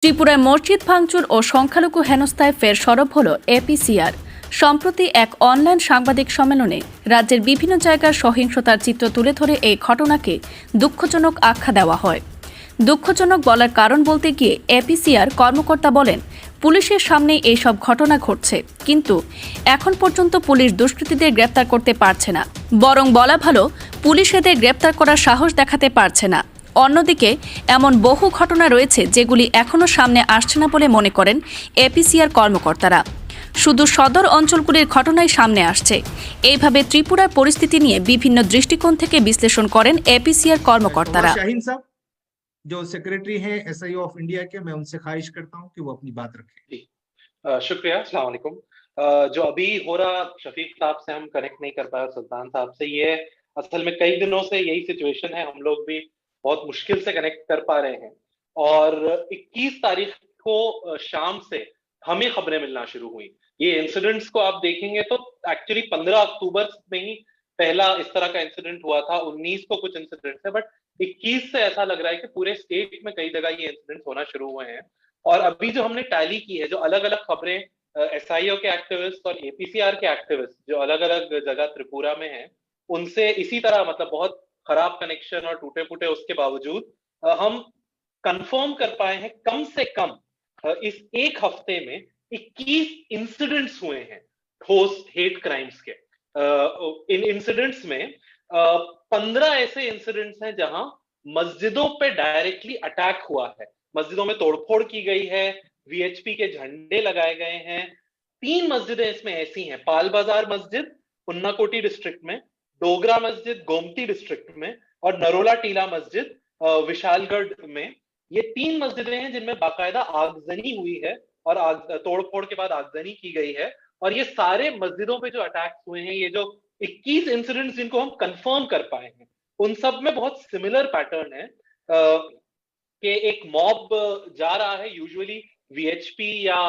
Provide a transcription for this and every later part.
ত্রিপুরায় মসজিদ ভাঙচুর ও সংখ্যালঘু হেনস্থায় ফের সরব হল এপিসিআর। সম্প্রতি এক অনলাইন সাংবাদিক সম্মেলনে রাজ্যের বিভিন্ন জায়গার সহিংসতার চিত্র তুলে ধরে এই ঘটনাকে দুঃখজনক আখ্যা দেওয়া হয়। দুঃখজনক বলার কারণ বলতে গিয়ে এপিসিআর কর্মকর্তা বলেন, পুলিশের সামনে এইসব ঘটনা ঘটছে, কিন্তু এখন পর্যন্ত পুলিশ দুষ্কৃতীদের গ্রেপ্তার করতে পারছে না। বরং বলা ভালো, পুলিশ এদের গ্রেপ্তার করার সাহস দেখাতে পারছে না। অন্যদিকে এমন বহু ঘটনা রয়েছে যেগুলি এখনও সামনে আসছে না বলে মনে করেন এপিসিআর কর্মকর্তারা। শুধু সদর অঞ্চলগুলির ঘটনাই সামনে আসছে। এইভাবে ত্রিপুরার পরিস্থিতি নিয়ে বিভিন্ন দৃষ্টিকোণ থেকে বিশ্লেষণ করেন এপিসিআর কর্মকর্তারা। शाहीन साहब जो सेक्रेटरी हैं एसआईओ ऑफ इंडिया के, मैं उनसे ख्वाहिश करता हूं कि वो अपनी बात रखें। शुक्रिया। अस्सलाम वालेकुम। जो अभी हो रहा, शफीक साहब से हम कनेक्ट नहीं कर पाए, सुल्तान साहब से, ये असल में कई दिनों से यही सिचुएशन है। हम लोग भी बहुत मुश्किल से कनेक्ट कर पा रहे हैं और 21 तारीख को शाम से हमें खबरें मिलना शुरू हुई। ये इंसिडेंट्स को आप देखेंगे तो एक्चुअली 15 अक्टूबर में ही पहला इस तरह का इंसिडेंट हुआ था। 19 को कुछ इंसिडेंट्स है, बट 21 से ऐसा लग रहा है कि पूरे स्टेट में कई जगह ये इंसिडेंट्स होना शुरू हुए हैं। और अभी जो हमने टैली की है, जो अलग अलग खबरें एसआईओ के एक्टिविस्ट और एपीसीआर के एक्टिविस्ट जो अलग अलग जगह त्रिपुरा में हैं, उनसे इसी तरह, मतलब बहुत खराब कनेक्शन और टूटे फूटे उसके बावजूद हम कंफर्म कर पाए हैं कम से कम इस एक हफ्ते में 21 इंसिडेंट्स हुए हैं ठोस हेट क्राइम्स के। इन इंसिडेंट्स में 15 ऐसे इंसिडेंट्स हैं जहां मस्जिदों पे डायरेक्टली अटैक हुआ है, मस्जिदों में तोड़फोड़ की गई है, वीएचपी के झंडे लगाए गए हैं। 3 मस्जिदें इसमें ऐसी हैं, पाल बाजार मस्जिद उन्नाकोटी डिस्ट्रिक्ट में, डोगरा मस्जिद गोमती डिस्ट्रिक्ट में और नरोला टीला मस्जिद विशालगढ़ में। ये 3 मस्जिदें हैं जिनमें बाकायदा आगजनी हुई है और तोड़फोड़ के बाद आगजनी की गई है। और ये सारे मस्जिदों पे जो अटैक्स हुए हैं, ये जो 21 इंसिडेंट्स जिनको हम कंफर्म कर पाए हैं, उन सब में बहुत सिमिलर पैटर्न है कि एक मॉब जा रहा है, यूजुअली वीएचपी या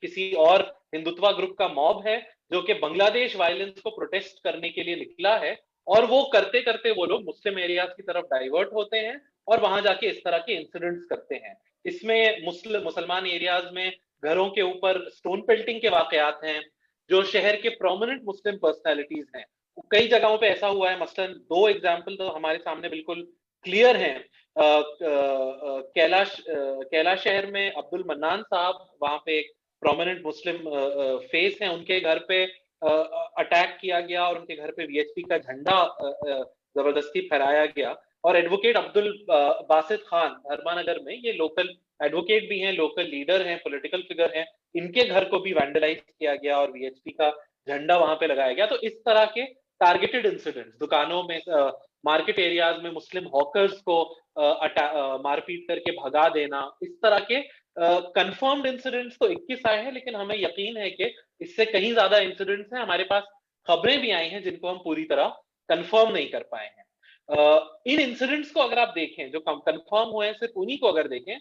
किसी और हिंदुत्वा ग्रुप का मॉब है जो कि बांग्लादेश वायलेंस को प्रोटेस्ट करने के लिए निकला है, और वो करते करते वो लोग मुस्लिम एरियाज की तरफ डाइवर्ट होते हैं और वहां जाके इस तरह के इंसिडेंट्स करते हैं। इसमें मुसलमान एरियाज में घरों के ऊपर स्टोन पेल्टिंग के वाकयात हैं। जो शहर के प्रोमिनेंट मुस्लिम पर्सनैलिटीज हैं, कई जगहों पे ऐसा हुआ है। मसलन 2 एग्जाम्पल तो हमारे सामने बिल्कुल क्लियर हैं। कैलाश शहर में अब्दुल मन्नान साहब, वहां पे एक प्रोमिनेंट मुस्लिम फेस है, उनके घर पे अटैक किया गया और उनके घर पे वीएचपी का झंडा जबरदस्ती फहराया गया। और एडवोकेट अब्दुल बासित खान धर्मानगर में, ये लोकल एडवोकेट भी हैं, लोकल लीडर हैं, पॉलिटिकल फिगर हैं, इनके घर को भी वैंडलाइज किया गया और वीएचपी का झंडा वहां पे लगाया गया। तो इस तरह के टारगेटेड इंसिडेंट्स, दुकानों में, मार्केट एरियाज में मुस्लिम हॉकर्स को मारपीट करके भगा देना, इस तरह के कंफर्म्ड इंसिडेंट्स तो 21 आए हैं, लेकिन हमें यकीन है कि इससे कहीं ज्यादा इंसिडेंट्स हैं। हमारे पास खबरें भी आई हैं जिनको हम पूरी तरह कंफर्म नहीं कर पाए हैं। इन इंसिडेंट्स को अगर आप देखें, जो कंफर्म हुए हैं, सिर्फ उन्हीं को अगर देखें,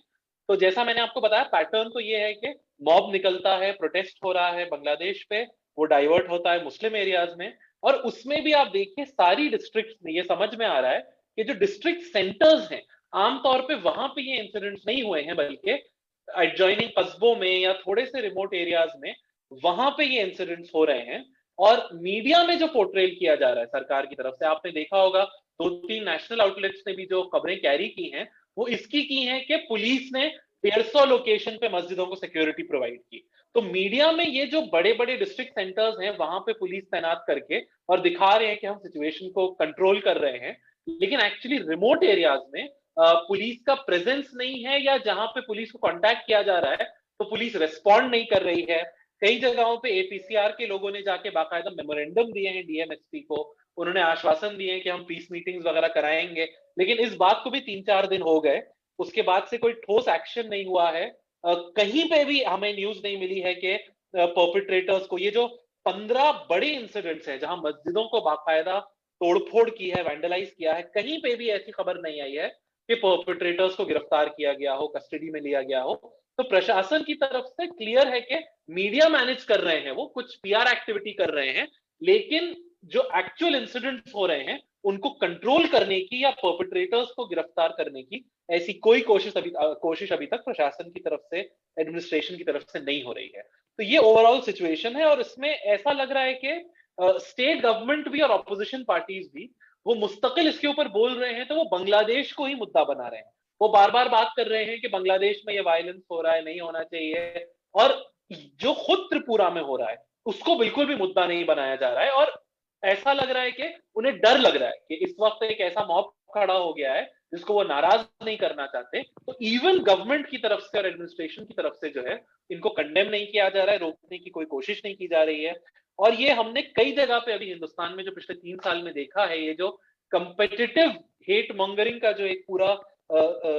तो जैसा मैंने आपको बताया, पैटर्न तो ये है कि मॉब निकलता है, प्रोटेस्ट हो रहा है बांग्लादेश पे, वो डाइवर्ट होता है मुस्लिम एरियाज में, और उसमें भी आप देखिए सारी डिस्ट्रिक्ट्स में ये समझ में आ रहा है कि जो डिस्ट्रिक्ट सेंटर्स हैं, आमतौर पे वहां पे ये इंसिडेंट्स नहीं हुए हैं, बल्कि एडजॉइनिंग कस्बों में या थोड़े से रिमोट एरियाज में वहां पे ये इंसिडेंट्स हो रहे हैं। और मीडिया में जो पोर्ट्रेल किया जा रहा है सरकार की तरफ से, आपने देखा होगा 2-3 नेशनल आउटलेट्स ने भी जो खबरें कैरी की हैं, वो इसकी की हैं कि पुलिस ने 150 लोकेशन पे मस्जिदों को सिक्योरिटी प्रोवाइड की। तो मीडिया में ये जो बड़े बड़े डिस्ट्रिक्ट सेंटर्स हैं, वहां पे पुलिस तैनात करके और दिखा रहे हैं कि हम सिचुएशन को कंट्रोल कर रहे हैं, लेकिन एक्चुअली रिमोट एरियाज में पुलिस का प्रेजेंस नहीं है, या जहां पे पुलिस को कांटेक्ट किया जा रहा है तो पुलिस रेस्पॉन्ड नहीं कर रही है। कई जगहों पे एपीसीआर के लोगों ने जाके बाकायदा मेमोरेंडम दिए हैं डीएमएसपी को, उन्होंने आश्वासन दिए हैं कि हम पीस मीटिंग्स वगैरह कराएंगे, लेकिन इस बात को भी 3-4 दिन हो गए, उसके बाद से कोई ठोस एक्शन नहीं हुआ है। कहीं पे भी हमें न्यूज नहीं मिली है कि परपिट्रेटर्स को, ये जो 15 बड़े इंसिडेंट्स हैं जहां मस्जिदों को बाकायदा तोड़फोड़ की है, वैंडलाइज किया है, कहीं पे भी ऐसी खबर नहीं आई है कि परपिट्रेटर्स को गिरफ्तार किया गया हो, कस्टडी में लिया गया हो। तो प्रशासन की तरफ से क्लियर है कि मीडिया मैनेज कर रहे हैं, वो कुछ पीआर एक्टिविटी कर रहे हैं, लेकिन जो एक्चुअल इंसिडेंट्स हो रहे हैं उनको कंट्रोल करने की या परपेट्रेटर्स को गिरफ्तार करने की ऐसी कोई कोशिश अभी तक प्रशासन की तरफ से, एडमिनिस्ट्रेशन की तरफ से नहीं हो रही है। तो ये ओवरऑल सिचुएशन है और इसमें ऐसा लग रहा है कि स्टेट गवर्नमेंट भी और ऑपोजिशन पार्टीज भी वो मुस्तकिल इसके ऊपर बोल रहे हैं, तो वो बांग्लादेश को ही मुद्दा बना रहे हैं। वो बार बार बात कर रहे हैं कि बांग्लादेश में ये वायलेंस हो रहा है, नहीं होना चाहिए, और जो खुद त्रिपुरा में हो रहा है उसको बिल्कुल भी मुद्दा नहीं बनाया जा रहा है। और ऐसा लग रहा है कि उन्हें डर लग रहा है कि इस वक्त एक ऐसा मॉब खड़ा हो गया है जिसको वो नाराज नहीं करना चाहते, तो इवन गवर्नमेंट की तरफ से और एडमिनिस्ट्रेशन की तरफ से जो है इनको कंडेम नहीं किया जा रहा है, रोकने की कोई कोशिश नहीं की जा रही है। और ये हमने कई जगह पे अभी हिंदुस्तान में जो पिछले 3 साल में देखा है, ये जो कंपेटिटिव हेट मॉन्गरिंग का जो एक पूरा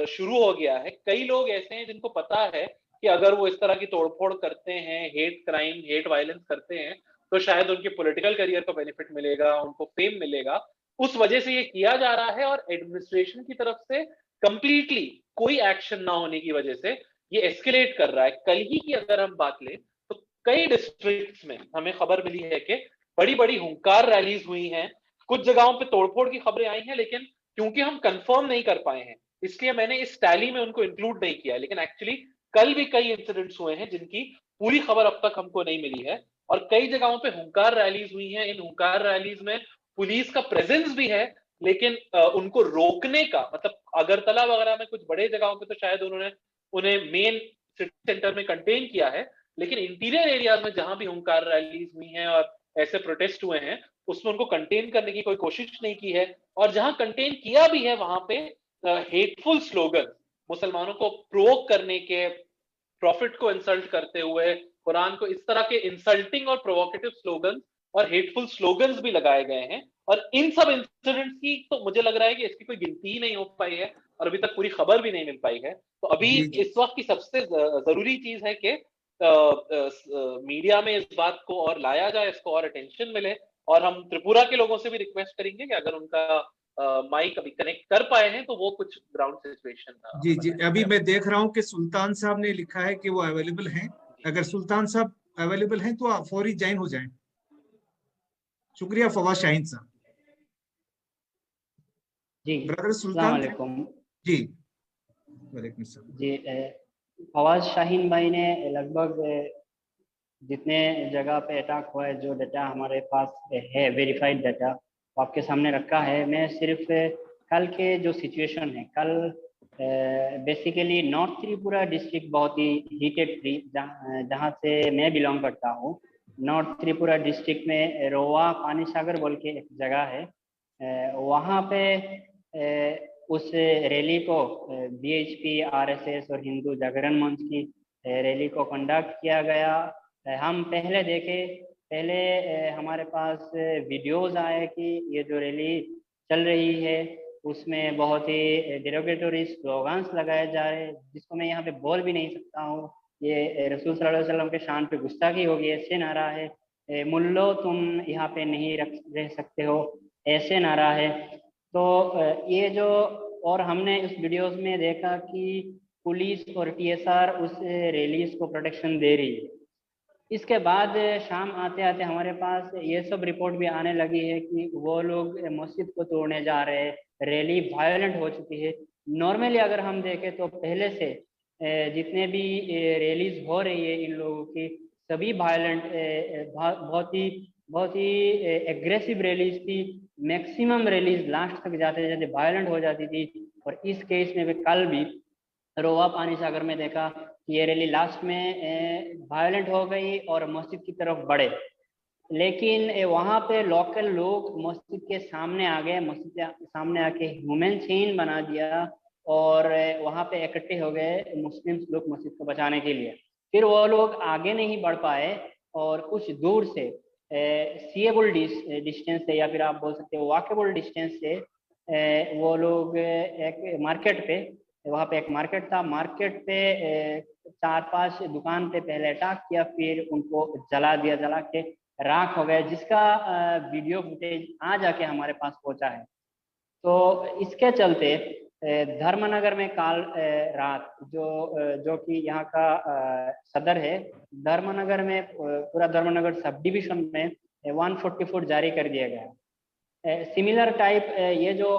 शुरू हो गया है। कई लोग ऐसे हैं जिनको पता है कि अगर वो इस तरह की तोड़फोड़ करते हैं, हेट क्राइम, हेट वायलेंस करते हैं, तो शायद उनके पॉलिटिकल करियर को बेनिफिट मिलेगा, उनको फेम मिलेगा। उस वजह से ये किया जा रहा है और एडमिनिस्ट्रेशन की तरफ से कंप्लीटली कोई एक्शन ना होने की वजह से ये एस्केलेट कर रहा है। कल ही की अगर हम बात लें तो कई डिस्ट्रिक्ट्स में हमें खबर मिली है कि बड़ी बड़ी हुंकार रैलीज हुई हैं। कुछ जगहों पे तोड़फोड़ की खबरें आई हैं, लेकिन क्योंकि हम कंफर्म नहीं कर पाए हैं इसलिए मैंने इस टैली में उनको इंक्लूड नहीं किया है। लेकिन एक्चुअली कल भी कई इंसिडेंट्स हुए हैं जिनकी पूरी खबर अब तक हमको नहीं मिली है, और कई जगहों पे हुंकार रैलीज हुई हैं। इन हुंकार रैलीज में पुलिस का प्रेजेंस भी है, लेकिन उनको रोकने का मतलब अगरतला वगैरह में कुछ बड़े जगहों पे तो शायद उन्होंने उन्हें मेन सिटी सेंटर में कंटेन किया है, लेकिन इंटीरियर एरियाज में जहां भी हुंकार रैलीज हुई हैं और ऐसे प्रोटेस्ट हुए हैं उसमें उनको कंटेन करने की कोई कोशिश नहीं की है। और जहां कंटेन किया भी है वहां पे हेटफुल स्लोगन, मुसलमानों को प्रोवोक करने के, प्रॉफिट को इंसल्ट करते हुए, कुरान को, इस तरह के इंसल्टिंग और प्रोवोकेटिव स्लोगन और हेटफुल स्लोगन्स भी लगाए गए हैं। और इन सब इंसिडेंट्स की तो मुझे लग रहा है कि इसकी कोई गिनती ही नहीं हो पाई है और अभी तक पूरी खबर भी नहीं मिल पाई है। तो अभी जी जी इस वक्त की सबसे जरूरी चीज है कि मीडिया में इस बात को और लाया जाए, इसको और अटेंशन मिले। और हम त्रिपुरा के लोगों से भी रिक्वेस्ट करेंगे कि अगर उनका माइक अभी कनेक्ट कर पाए हैं तो वो कुछ ग्राउंड सिचुएशन जी जी बताएं। अभी मैं देख रहा हूँ कि सुल्तान साहब ने लिखा है कि वो अवेलेबल हैं। अगर सुल्तान साहब अवेलेबल हैं तो आप फौरी ज्वाइन हो जाएं। शुक्रिया फवाद शाहीन साहब। जी ब्रदर अस्सलाम सुल्तान थे। वालेकुम। जी वालेकुम सलाम। जी फवाद शाहीन भाई ने लगभग जितने जगह पे अटैक हुआ है, जो डाटा हमारे पास है वेरीफाइड डाटा वो आपके सामने रखा है। मैं सिर्फ कल के जो सिचुएशन है, कल बेसिकली नॉर्थ त्रिपुरा डिस्ट्रिक्ट बहुत ही हीटेड थी, जहाँ से मैं बिलोंग करता हूँ। नॉर्थ त्रिपुरा डिस्ट्रिक्ट में रोवा पानी सागर बोल के एक जगह है, वहाँ पे उस रैली को बीएचपी, आरएसएस और हिंदू जागरण मंच की रैली को कंडक्ट किया गया। हम पहले देखे, पहले हमारे पास वीडियोस आए कि ये जो रैली चल रही है उसमें बहुत ही डेरोगेटरी स्लोगन्स लगाए जा रहे हैं, जिसको मैं यहाँ पे बोल भी नहीं सकता हूँ। ये रसूल सल्लल्लाहु अलैहि वसल्लम के शान पे गुस्ताखी होगी, ऐसे नारा है। मुल्लो तुम यहाँ पे नहीं रह सकते हो, ऐसे नारा है। तो ये जो, और हमने इस वीडियोस में देखा कि पुलिस और टीएसआर उस रैलीज को प्रोटेक्शन दे रही है। इसके बाद शाम आते आते हमारे पास ये सब रिपोर्ट भी आने लगी है कि वो लोग मस्जिद को तोड़ने जा रहे हैं, रैली वायलेंट हो चुकी है। नॉर्मली अगर हम देखें तो पहले से जितने भी रैलीज हो रही है इन लोगों की, सभी वायलेंट, बहुत ही एग्रेसिव रैलीज थी। मैक्सिमम रैलीज लास्ट तक जाते जाते वायलेंट हो जाती थी। और इस केस में भी कल भी रोवा पानी सागर में देखा कि ये रैली लास्ट में वायलेंट हो गई और मस्जिद की तरफ बढ़े। लेकिन वहाँ पे लोकल लोग मस्जिद के सामने आ गए, मस्जिद के सामने आके ह्यूमन चेन बना दिया और वहाँ पे इकट्ठे हो गए मुस्लिम लोग मस्जिद को बचाने के लिए। फिर वो लोग आगे नहीं बढ़ पाए और कुछ दूर से सीएबल डिस्टेंस से, या फिर आप बोल सकते हो वॉकेबल डिस्टेंस से, वो लोग एक मार्केट पे, वहाँ पे एक मार्केट था, मार्केट पे 4-5 दुकान पे पहले अटैक किया, फिर उनको जला दिया, जला के राख हो गए, जिसका वीडियो फुटेज आज आके हमारे पास पहुंचा है। तो इसके चलते धर्मनगर में कल रात जो कि यहाँ का सदर है, धर्मनगर में पूरा धर्मनगर सब डिविजन में 144 जारी कर दिया गया। सिमिलर टाइप ये जो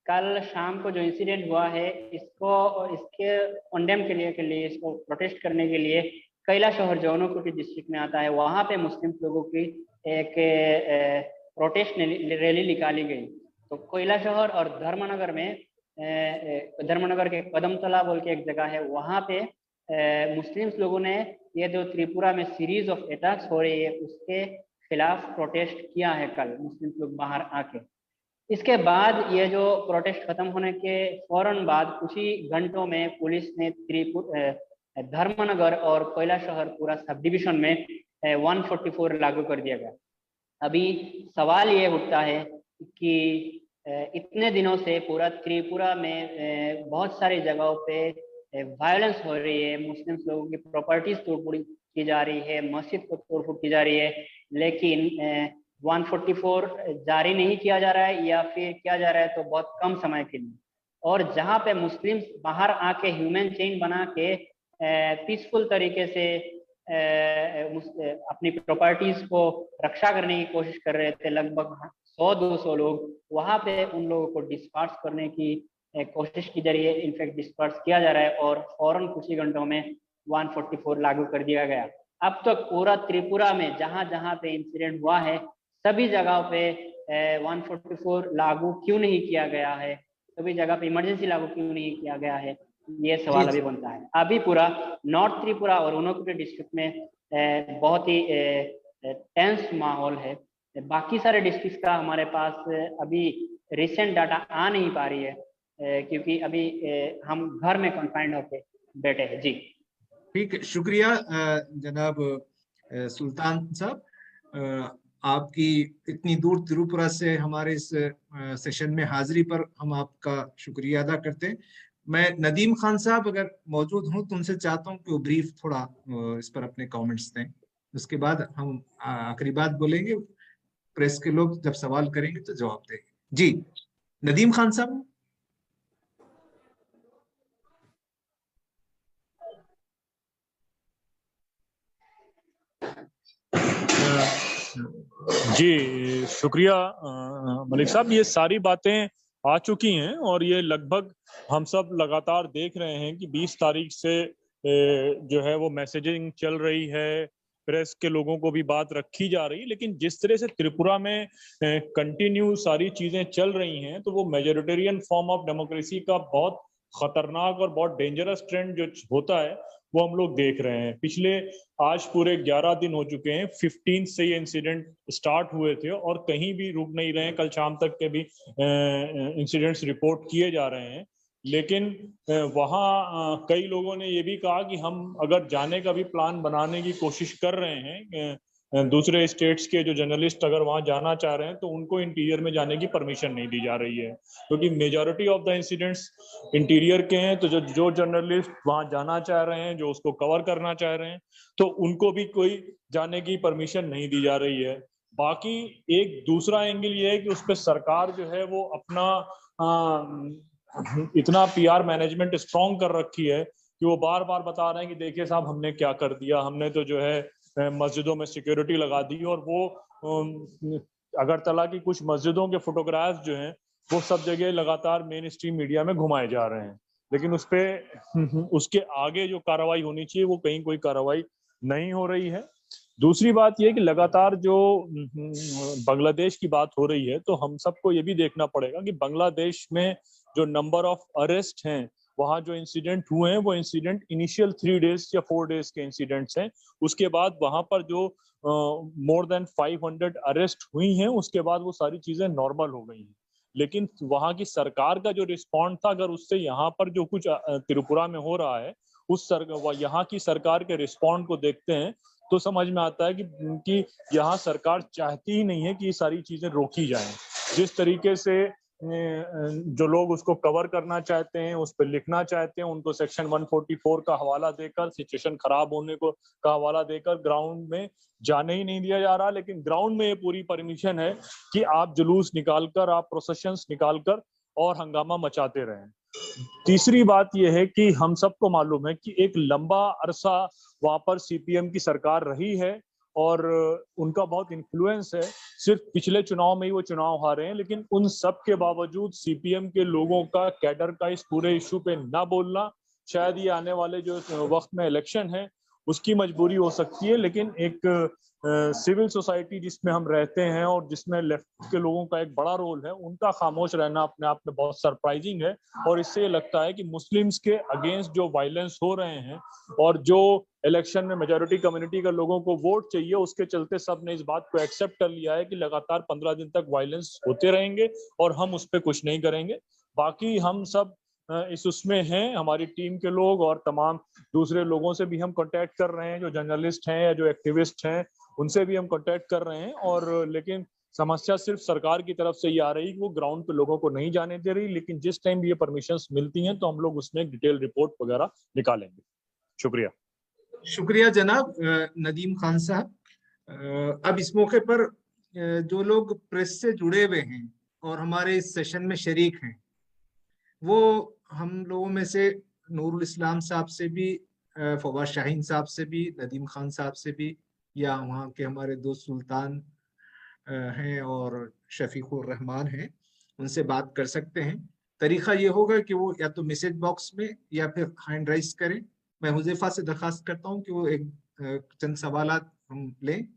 कल शाम को जो इंसिडेंट हुआ है, इसके कंडेम के लिए इसको प्रोटेस्ट करने के लिए कैला शहर जौनपुर डिस्ट्रिक्ट में आता है, वहाँ पे मुस्लिम लोगों की एक प्रोटेस्ट रैली निकाली गई। तो कैला शहर और धर्मनगर में धर्मनगर के कदमतला बोल के एक जगह है, वहाँ पे मुस्लिम्स लोगों ने ये जो त्रिपुरा में सीरीज ऑफ अटैक्स हो रही है उसके खिलाफ प्रोटेस्ट किया है कल मुस्लिम लोग बाहर आके। इसके बाद ये जो प्रोटेस्ट खत्म होने के फौरन बाद कुछ ही घंटों में पुलिस ने धर्मनगर और कैला शहर पूरा सब डिविजन में 144 लागू कर दिया गया। अभी सवाल ये उठता है कि इतने दिनों से पूरा त्रिपुरा में बहुत सारी जगहों पे वायलेंस हो रही है, मुस्लिम लोगों की प्रॉपर्टीज तोड़फोड़ की जा रही है, मस्जिद को तोड़फोड़ की जा रही है, लेकिन 144 जारी नहीं किया जा रहा है, या फिर किया जा रहा है तो बहुत कम समय के लिए। और जहाँ पे मुस्लिम्स बाहर आके ह्यूमन चेन बना के पीसफुल तरीके से अपनी प्रॉपर्टीज को रक्षा करने की कोशिश कर रहे थे, लगभग 100-200 लोग, वहाँ पे उन लोगों को डिस्पर्स करने की कोशिश की जा रही है। इनफैक्ट डिस्पर्स किया जा रहा है और फौरन कुछ ही घंटों में 144 लागू कर दिया गया। अब तक पूरा त्रिपुरा में जहाँ जहाँ पे इंसिडेंट हुआ है सभी जगहों पे 144 लागू क्यों नहीं किया गया है, सभी जगह पे इमरजेंसी लागू क्यों नहीं किया गया है, ये सवाल अभी बनता है। अभी पूरा नॉर्थ त्रिपुरा और ऊनोकुटी डिस्ट्रिक्ट में बहुत ही टेंस माहौल है। बाकी सारे डिस्ट्रिक्ट का हमारे पास अभी रिसेंट डाटा आ नहीं पा रही है, क्योंकि अभी हम घर में कन्फाइंड होके बैठे हैं। जी ठीक है, शुक्रिया जनाब सुल्तान साहब, आपकी इतनी दूर त्रिपुरा से हमारे इस सेशन में हाजिरी पर हम आपका शुक्रिया अदा करते हैं। मैं नदीम खान साहब अगर मौजूद हूं तो उनसे चाहता हूं कि वो ब्रीफ थोड़ा इस पर अपने कमेंट्स दें, उसके बाद हम आखिरी बात बोलेंगे, प्रेस के लोग जब सवाल करेंगे तो जवाब देंगे। जी नदीम खान साहब। जी शुक्रिया मलिक साहब, ये सारी बातें आ चुकी हैं और ये लगभग हम सब लगातार देख रहे हैं कि 20 तारीख से जो है वो मैसेजिंग चल रही है, प्रेस के लोगों को भी बात रखी जा रही है, लेकिन जिस तरह से त्रिपुरा में कंटिन्यू सारी चीजें चल रही हैं तो वो मेजोरिटेरियन फॉर्म ऑफ डेमोक्रेसी का बहुत खतरनाक और बहुत डेंजरस ट्रेंड जो होता है वो हम लोग देख रहे हैं। पिछले आज पूरे 11 दिन हो चुके हैं, 15 से ये इंसिडेंट स्टार्ट हुए थे और कहीं भी रुक नहीं रहे हैं। कल शाम तक के भी इंसिडेंट्स रिपोर्ट किए जा रहे हैं, लेकिन वहाँ कई लोगों ने ये भी कहा कि हम अगर जाने का भी प्लान बनाने की कोशिश कर रहे हैं, दूसरे स्टेट्स के जो जर्नलिस्ट अगर वहां जाना चाह रहे हैं तो उनको इंटीरियर में जाने की परमिशन नहीं दी जा रही है, क्योंकि majority of the incidents interior के हैं। तो जो जर्नलिस्ट वहां जाना चाह रहे हैं, जो उसको कवर करना चाह रहे हैं, तो उनको भी कोई जाने की परमिशन नहीं दी जा रही है। बाकी एक दूसरा एंगल ये है कि उस पर सरकार जो है वो अपना इतना PR मैनेजमेंट स्ट्रॉन्ग कर रखी है कि वो बार बार बता रहे हैं कि देखिए साहब हमने क्या कर दिया, हमने तो जो है मस्जिदों में सिक्योरिटी लगा दी। और वो अगरतला की कुछ मस्जिदों के फोटोग्राफ्स जो हैं वो सब जगह लगातार मेन स्ट्रीम मीडिया में घुमाए जा रहे हैं, लेकिन उस पे उसके आगे जो कार्रवाई होनी चाहिए वो कहीं कोई कार्रवाई नहीं हो रही है। दूसरी बात यह कि लगातार जो बांग्लादेश की बात हो रही है, तो हम सबको ये भी देखना पड़ेगा कि बांग्लादेश में जो नंबर ऑफ अरेस्ट हैं, वहाँ जो इंसिडेंट हुए हैं वो इंसिडेंट इनिशियल 3 डेज या 4 डेज के इंसिडेंट्स हैं। उसके बाद वहाँ पर जो मोर देन 500 अरेस्ट हुई हैं, उसके बाद वो सारी चीजें नॉर्मल हो गई हैं। लेकिन वहाँ की सरकार का जो रिस्पॉन्ड था, अगर उससे यहाँ पर जो कुछ त्रिपुरा में हो रहा है उस यहाँ की सरकार के रिस्पॉन्ड को देखते हैं तो समझ में आता है कि यहाँ सरकार चाहती ही नहीं है कि ये सारी चीजें रोकी जाएं। जिस तरीके से जो लोग उसको कवर करना चाहते हैं, उस पर लिखना चाहते हैं, उनको सेक्शन 144 का हवाला देकर, सिचुएशन खराब होने को का हवाला देकर ग्राउंड में जाने ही नहीं दिया जा रहा। लेकिन ग्राउंड में ये पूरी परमिशन है कि आप जुलूस निकालकर, आप प्रोसेशंस निकालकर और हंगामा मचाते रहें। तीसरी बात यह है कि हम सबको मालूम है कि एक लंबा अरसा वहां पर CPM की सरकार रही है और उनका बहुत इन्फ्लुएंस है। सिर्फ पिछले चुनाव में ही वो चुनाव हारे हैं, लेकिन उन सब के बावजूद सीपीएम के लोगों का, कैडर का इस पूरे इशू पे ना बोलना शायद ये आने वाले जो वक्त में इलेक्शन है उसकी मजबूरी हो सकती है। लेकिन एक सिविल सोसाइटी जिसमें हम रहते हैं और जिसमें लेफ्ट के लोगों का एक बड़ा रोल है, उनका खामोश रहना अपने आप में बहुत सरप्राइजिंग है। और इससे लगता है कि मुस्लिम्स के अगेंस्ट जो वायलेंस हो रहे हैं और जो इलेक्शन में मेजॉरिटी कम्युनिटी का लोगों को वोट चाहिए, उसके चलते सब ने इस बात को एक्सेप्ट कर लिया है कि लगातार 15 दिन तक वायलेंस होते रहेंगे और हम उस पर कुछ नहीं करेंगे। बाकी हम सब इस उसमें हैं, हमारी टीम के लोग और तमाम दूसरे लोगों से भी हम कांटेक्ट कर रहे हैं, जो जर्नलिस्ट हैं या जो एक्टिविस्ट हैं उनसे भी हम कांटेक्ट कर रहे हैं। और लेकिन समस्या सिर्फ सरकार की तरफ से ये आ रही कि वो ग्राउंड पे लोगों को नहीं जाने दे रही। लेकिन जिस टाइम भी ये परमिशंस मिलती हैं तो हम लोग उसमें एक डिटेल रिपोर्ट वगैरह निकालेंगे। शुक्रिया। शुक्रिया जनाब नदीम खान साहब। अब इस मौके पर जो लोग प्रेस से जुड़े हुए हैं और हमारे इस सेशन में शरीक हैं, वो हम लोगों में से नूरुल इस्लाम साहब से भी, फवाद शाहीन साहब से भी, नदीम खान साहब से भी, या वहाँ के हमारे दोस्त सुल्तान हैं और शफीकुर रहमान हैं, उनसे बात कर सकते हैं। तरीका ये होगा कि वो या तो मैसेज बॉक्स में या फिर हैंड राइज करें। मैं हुज़ैफा से दरखास्त करता हूँ कि वो एक चंद सवालात हम लें,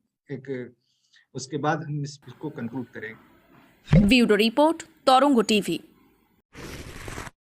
उसके बाद हम इसको कंक्लूड करेंगे। ब्यूरो रिपोर्ट, तरंग टीवी।